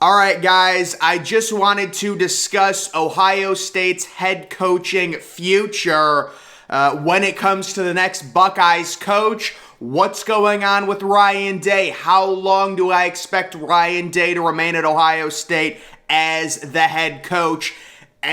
All right, guys, I just wanted to discuss Ohio State's head coaching future when it comes to the next Buckeyes coach. What's going on with Ryan Day? How long do I expect Ryan Day to remain at Ohio State as the head coach?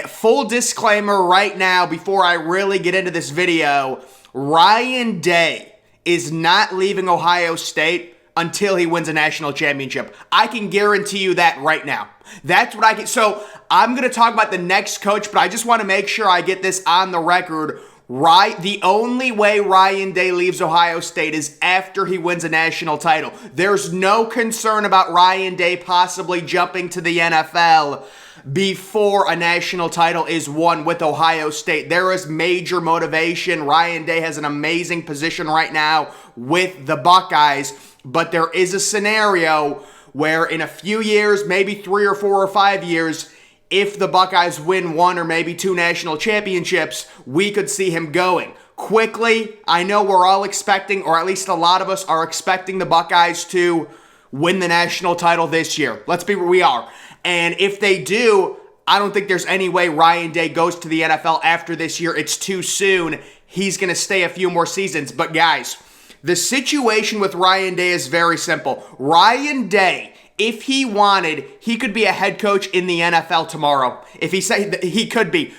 Full disclaimer right now, before I really get into this video, Ryan Day is not leaving Ohio State until he wins a national championship. I can guarantee you that right now. That's what I get. So I'm going to talk about the next coach, but I just want to make sure I get this on the record. Right, the only way Ryan Day leaves Ohio State is after he wins a national title. There's no concern about Ryan Day possibly jumping to the NFL before a national title is won with Ohio State. There is major motivation. Ryan Day has an amazing position right now with the Buckeyes, but there is a scenario where in a few years, maybe 3 or 4 or 5 years, if the Buckeyes win 1 or maybe 2 national championships, we could see him going. Quickly, I know we're all expecting, or at least a lot of us are expecting the Buckeyes to win the national title this year. Let's be where we are. And if they do, I don't think there's any way Ryan Day goes to the NFL after this year. It's too soon. He's going to stay a few more seasons. But guys, the situation with Ryan Day is very simple. Ryan Day, if he wanted, he could be a head coach in the NFL tomorrow. If he said he could be.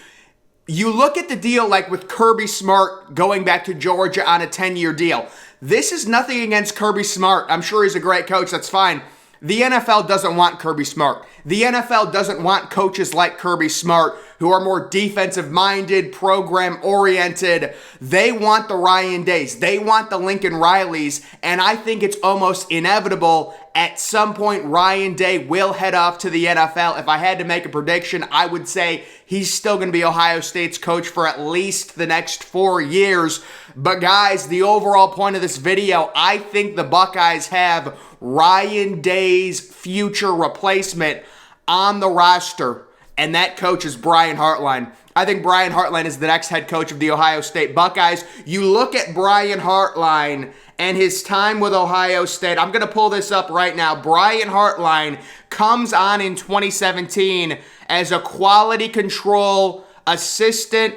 You look at the deal like with Kirby Smart going back to Georgia on a 10-year deal. This is nothing against Kirby Smart. I'm sure he's a great coach. That's fine. The NFL doesn't want Kirby Smart. The NFL doesn't want coaches like Kirby Smart who are more defensive-minded, program-oriented. They want the Ryan Days. They want the Lincoln Rileys. And I think it's almost inevitable at some point Ryan Day will head off to the NFL. If I had to make a prediction, I would say he's still going to be Ohio State's coach for at least the next 4 years. But guys, the overall point of this video, I think the Buckeyes have Ryan Day's future replacement on the roster, and that coach is Brian Hartline. I think Brian Hartline is the next head coach of the Ohio State Buckeyes. You look at Brian Hartline and his time with Ohio State. I'm going to pull this up right now. Brian Hartline comes on in 2017 as a quality control assistant.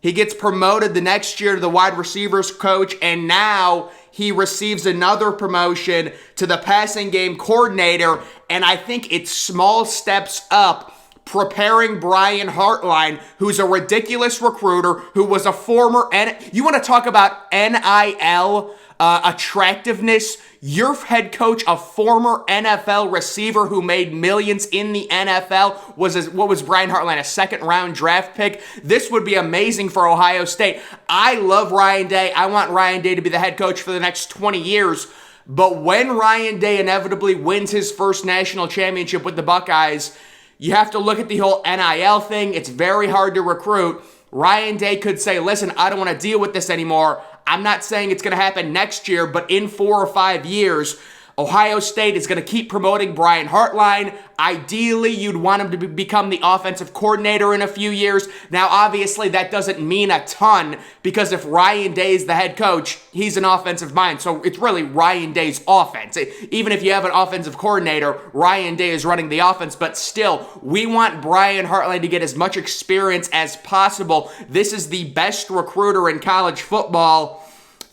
He gets promoted the next year to the wide receivers coach, and now he receives another promotion to the passing game coordinator, and I think it's small steps up preparing Brian Hartline, who's a ridiculous recruiter, who was a former, you want to talk about NIL attractiveness? Your head coach, a former NFL receiver who made millions in the NFL, what was Brian Hartline, a second-round draft pick? This would be amazing for Ohio State. I love Ryan Day. I want Ryan Day to be the head coach for the next 20 years. But when Ryan Day inevitably wins his first national championship with the Buckeyes, you have to look at the whole NIL thing. It's very hard to recruit. Ryan Day could say, listen, I don't want to deal with this anymore. I'm not saying it's going to happen next year, but in 4 or 5 years, Ohio State is going to keep promoting Brian Hartline. Ideally, you'd want him to become the offensive coordinator in a few years. Now, obviously, that doesn't mean a ton because if Ryan Day is the head coach, he's an offensive mind. So it's really Ryan Day's offense. Even if you have an offensive coordinator, Ryan Day is running the offense. But still, we want Brian Hartline to get as much experience as possible. This is the best recruiter in college football.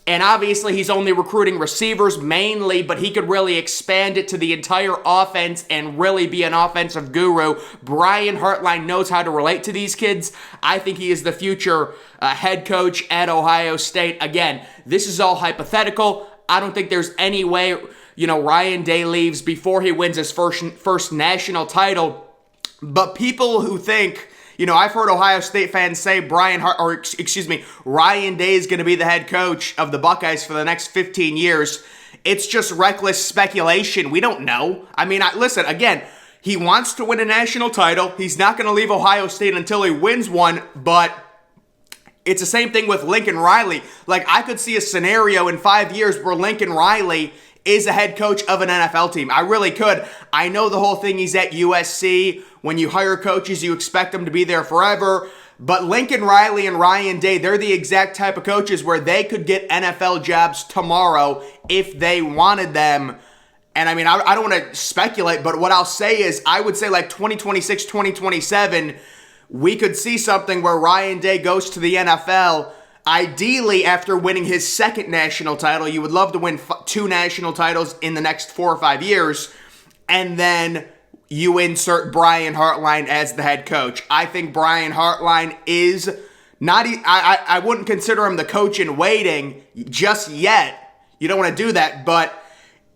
And obviously, he's only recruiting receivers mainly, but he could really expand it to the entire offense and really be an offensive guru. Brian Hartline knows how to relate to these kids. I think he is the future head coach at Ohio State. Again, this is all hypothetical. I don't think there's any way, Ryan Day leaves before he wins his first national title. But people who think, I've heard Ohio State fans say Ryan Day is going to be the head coach of the Buckeyes for the next 15 years. It's just reckless speculation. We don't know. I mean, listen, again, he wants to win a national title. He's not going to leave Ohio State until he wins one, but it's the same thing with Lincoln Riley. Like, I could see a scenario in 5 years where Lincoln Riley is a head coach of an NFL team. I really could. I know the whole thing, he's at USC. When you hire coaches, you expect them to be there forever. But Lincoln Riley and Ryan Day, they're the exact type of coaches where they could get NFL jobs tomorrow if they wanted them. And I mean, I don't want to speculate, but what I'll say is I would say like 2026, 2027, we could see something where Ryan Day goes to the NFL, ideally after winning his second national title. You would love to win 2 national titles in the next 4 or 5 years, and then you insert Brian Hartline as the head coach. I think Brian Hartline is not, I wouldn't consider him the coach in waiting just yet. You don't want to do that, but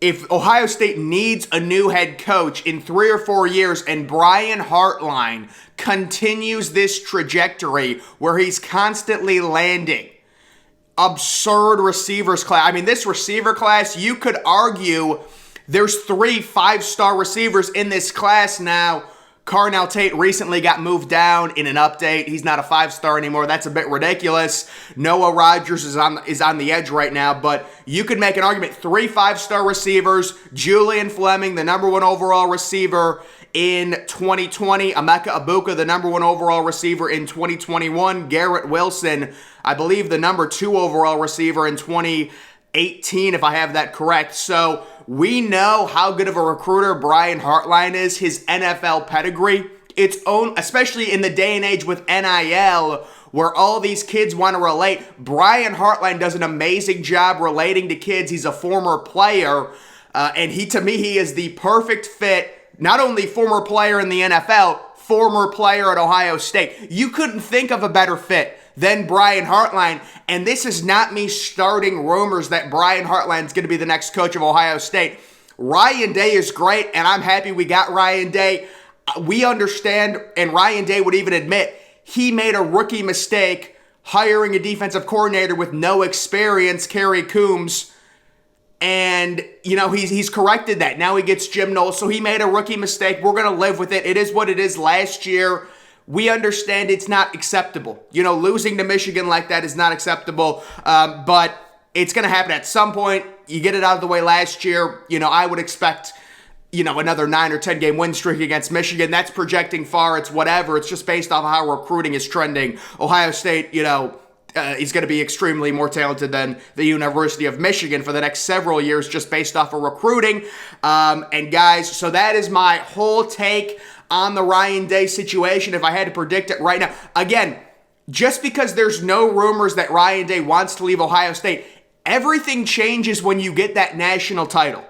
if Ohio State needs a new head coach in 3 or 4 years and Brian Hartline continues this trajectory where he's constantly landing absurd receivers class. I mean, this receiver class, you could argue there's 3 5-star receivers in this class now. Carnell Tate recently got moved down in an update. He's not a 5-star anymore. That's a bit ridiculous. Noah Rogers is on the edge right now, but you could make an argument. 3 5-star receivers. Julian Fleming, the number 1 overall receiver in 2020. Emeka Ibuka, the number 1 overall receiver in 2021. Garrett Wilson, I believe the number 2 overall receiver in 2018, if I have that correct. So we know how good of a recruiter Brian Hartline is, his NFL pedigree. Its own, especially in the day and age with NIL, where all these kids want to relate. Brian Hartline does an amazing job relating to kids. He's a former player, and to me, he is the perfect fit. Not only former player in the NFL, former player at Ohio State. You couldn't think of a better fit than Brian Hartline, and this is not me starting rumors that Brian Hartline's going to be the next coach of Ohio State. Ryan Day is great, and I'm happy we got Ryan Day. We understand, and Ryan Day would even admit, he made a rookie mistake hiring a defensive coordinator with no experience, Kerry Coombs, and, you know, he's corrected that. Now he gets Jim Knowles, so he made a rookie mistake. We're going to live with it. It is what it is. Last year, we understand it's not acceptable. You know, losing to Michigan like that is not acceptable, but it's going to happen at some point. You get it out of the way last year. You know, I would expect, you know, another 9 or 10 game win streak against Michigan. That's projecting far. It's whatever. It's just based off of how recruiting is trending. Ohio State, you know, is going to be extremely more talented than the University of Michigan for the next several years just based off of recruiting. And guys, so that is my whole take on the Ryan Day situation. If I had to predict it right now, again, just because there's no rumors that Ryan Day wants to leave Ohio State, everything changes when you get that national title.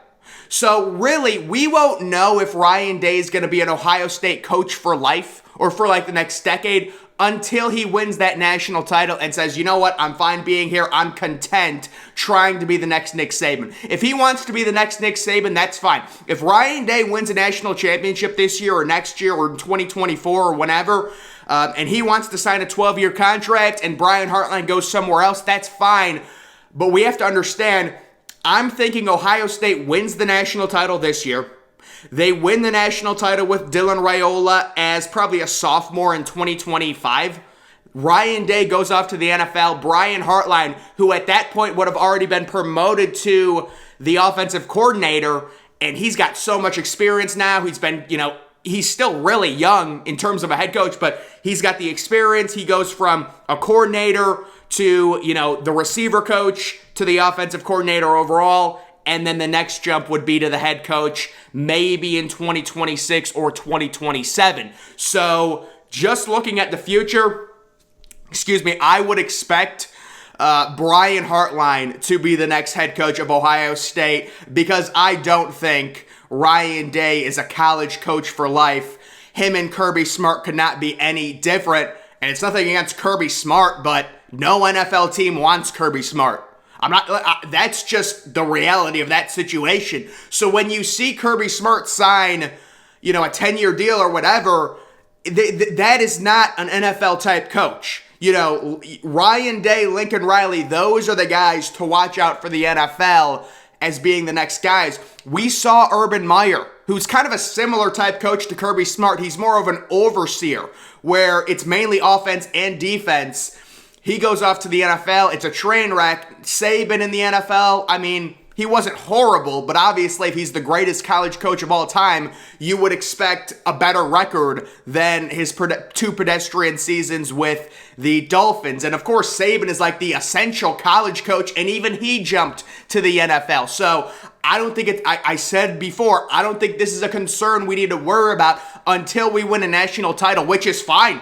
So really, we won't know if Ryan Day is going to be an Ohio State coach for life or for like the next decade until he wins that national title and says, you know what, I'm fine being here. I'm content trying to be the next Nick Saban. If he wants to be the next Nick Saban, that's fine. If Ryan Day wins a national championship this year or next year or in 2024 or whenever, and he wants to sign a 12-year contract and Brian Hartline goes somewhere else, that's fine. But we have to understand, I'm thinking Ohio State wins the national title this year. They win the national title with Dylan Raiola as probably a sophomore in 2025. Ryan Day goes off to the NFL. Brian Hartline, who at that point would have already been promoted to the offensive coordinator, and he's got so much experience now. He's been, you know, he's still really young in terms of a head coach, but he's got the experience. He goes from a coordinator to, you know, the receiver coach to the offensive coordinator overall. And then the next jump would be to the head coach, maybe in 2026 or 2027. So just looking at the future, I would expect Brian Hartline to be the next head coach of Ohio State because I don't think Ryan Day is a college coach for life. Him and Kirby Smart could not be any different. And it's nothing against Kirby Smart, but no NFL team wants Kirby Smart. That's just the reality of that situation. So when you see Kirby Smart sign, you know, a 10-year deal or whatever, that is not an NFL type coach. You know, Ryan Day, Lincoln Riley, those are the guys to watch out for the NFL as being the next guys. We saw Urban Meyer, who's kind of a similar type coach to Kirby Smart. He's more of an overseer where it's mainly offense and defense. He goes off to the NFL. It's a train wreck. Saban in the NFL, I mean, he wasn't horrible, but obviously if he's the greatest college coach of all time, you would expect a better record than his two pedestrian seasons with the Dolphins. And of course, Saban is like the essential college coach, and even he jumped to the NFL. So I don't think I said before, I don't think this is a concern we need to worry about until we win a national title, which is fine.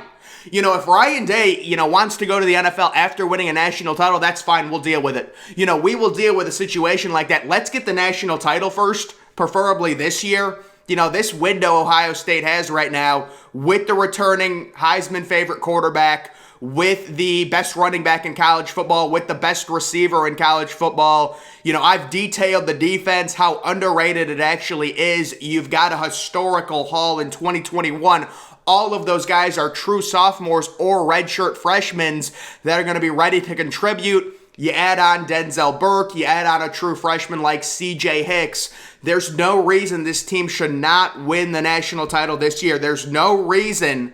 You know, if Ryan Day, wants to go to the NFL after winning a national title, that's fine. We'll deal with it. We will deal with a situation like that. Let's get the national title first, preferably this year. This window Ohio State has right now with the returning Heisman favorite quarterback, with the best running back in college football, with the best receiver in college football. I've detailed the defense, how underrated it actually is. You've got a historical haul in 2021. All of those guys are true sophomores or redshirt freshmen that are going to be ready to contribute. You add on Denzel Burke, you add on a true freshman like C.J. Hicks. There's no reason this team should not win the national title this year. There's no reason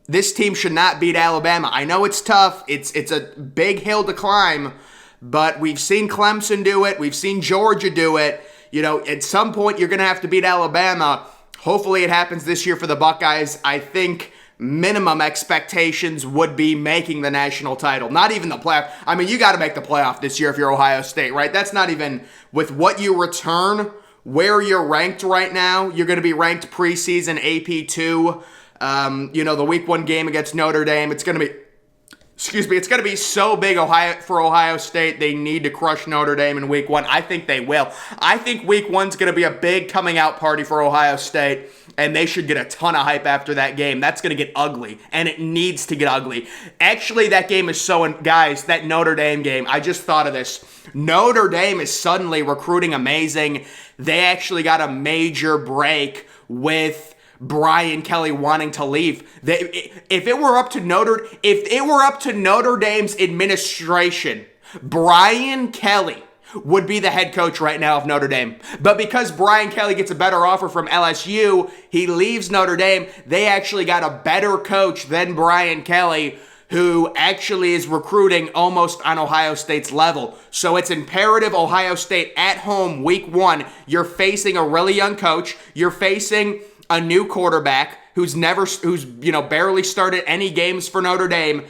this team should not beat Alabama. I know it's tough. It's a big hill to climb, but we've seen Clemson do it. We've seen Georgia do it. At some point you're going to have to beat Alabama. Hopefully it happens this year for the Buckeyes. I think minimum expectations would be making the national title, not even the playoff. I mean, you got to make the playoff this year if you're Ohio State, right? That's not even with what you return, where you're ranked right now. You're going to be ranked preseason AP2. The week 1 game against Notre Dame. It's going to be so big for Ohio State. They need to crush Notre Dame in week 1. I think they will. I think week 1's going to be a big coming out party for Ohio State, and they should get a ton of hype after that game. That's going to get ugly, and it needs to get ugly. Actually, that game is guys, that Notre Dame game, I just thought of this. Notre Dame is suddenly recruiting amazing. They actually got a major break with Brian Kelly wanting to leave. If it were up to Notre Dame's administration, Brian Kelly would be the head coach right now of Notre Dame. But because Brian Kelly gets a better offer from LSU, he leaves Notre Dame. They actually got a better coach than Brian Kelly, who actually is recruiting almost on Ohio State's level. So it's imperative Ohio State at home week 1. You're facing a really young coach. You're facing a new quarterback who's barely started any games for Notre Dame.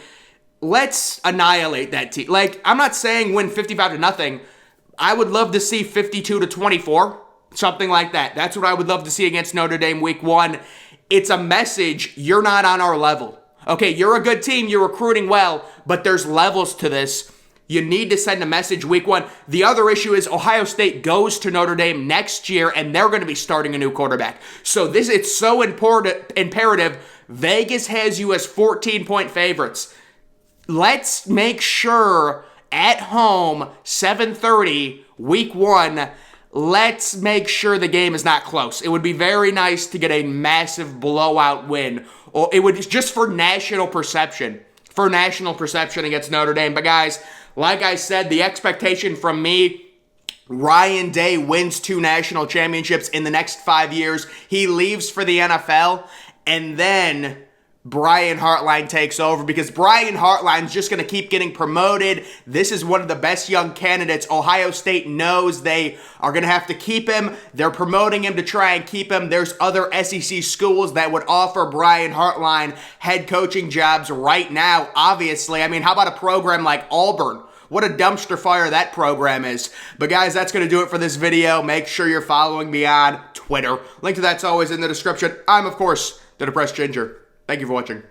Let's annihilate that team. I'm not saying win 55-0. I would love to see 52-24, something like that. That's what I would love to see against Notre Dame week 1. It's a message, you're not on our level. Okay, you're a good team, you're recruiting well, but there's levels to this. You need to send a message week 1. The other issue is Ohio State goes to Notre Dame next year, and they're going to be starting a new quarterback. So it's so imperative. Vegas has you as 14-point favorites. Let's make sure at home, 7:30, week 1, let's make sure the game is not close. It would be very nice to get a massive blowout win. Or it would just for national perception. Against Notre Dame. But guys, like I said, the expectation from me, Ryan Day wins 2 national championships in the next 5 years. He leaves for the NFL, and then Brian Hartline takes over because Brian Hartline's just going to keep getting promoted. This is one of the best young candidates. Ohio State knows they are going to have to keep him. They're promoting him to try and keep him. There's other SEC schools that would offer Brian Hartline head coaching jobs right now, obviously. I mean, how about a program like Auburn? What a dumpster fire that program is. But guys, that's going to do it for this video. Make sure you're following me on Twitter. Link to that's always in the description. I'm, of course, the Depressed Ginger. Thank you for watching.